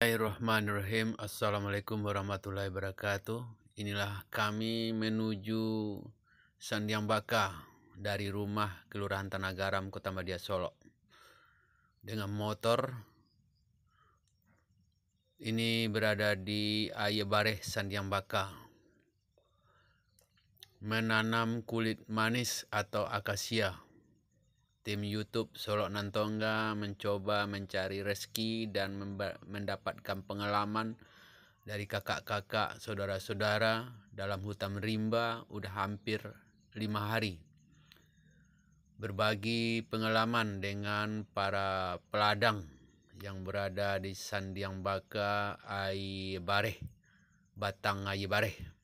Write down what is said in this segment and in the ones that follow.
Bismillahirrahmanirrahim. Assalamualaikum warahmatullahi wabarakatuh. Inilah kami menuju Sandiang Baka dari rumah Kelurahan Tanah Garam, Kota Madia, Solo. Dengan motor ini berada di Ayebareh, Sandiang Baka. Menanam kulit manis atau akasia. Tim YouTube Solo Nantongga mencoba mencari rezeki dan mendapatkan pengalaman dari kakak-kakak, saudara-saudara dalam hutan rimba udah hampir 5 hari. Berbagi pengalaman dengan para peladang yang berada di Sandiang Baka, Ayebareh, Batang Ayebareh.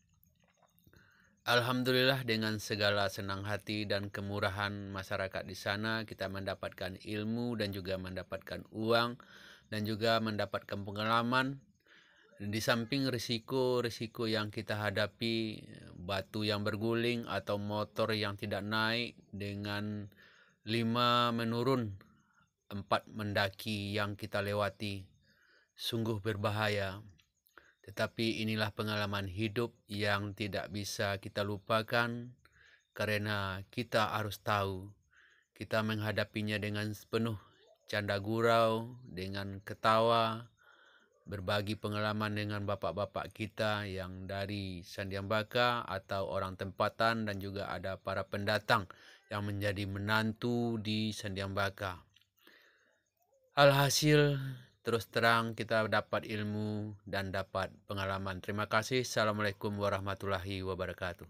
Alhamdulillah dengan segala senang hati dan kemurahan masyarakat di sana kita mendapatkan ilmu dan juga mendapatkan uang dan juga mendapatkan pengalaman. Di samping risiko-risiko yang kita hadapi, batu yang berguling atau motor yang tidak naik, dengan 5 menurun, 4 mendaki yang kita lewati, sungguh berbahaya. Tetapi inilah pengalaman hidup yang tidak bisa kita lupakan, karena kita harus tahu kita menghadapinya dengan penuh canda gurau, dengan ketawa, berbagi pengalaman dengan bapak-bapak kita yang dari Sandiang Baka atau orang tempatan, dan juga ada para pendatang yang menjadi menantu di Sandiang Baka. Alhasil terus terang kita dapat ilmu dan dapat pengalaman. Terima kasih. Assalamualaikum warahmatullahi wabarakatuh.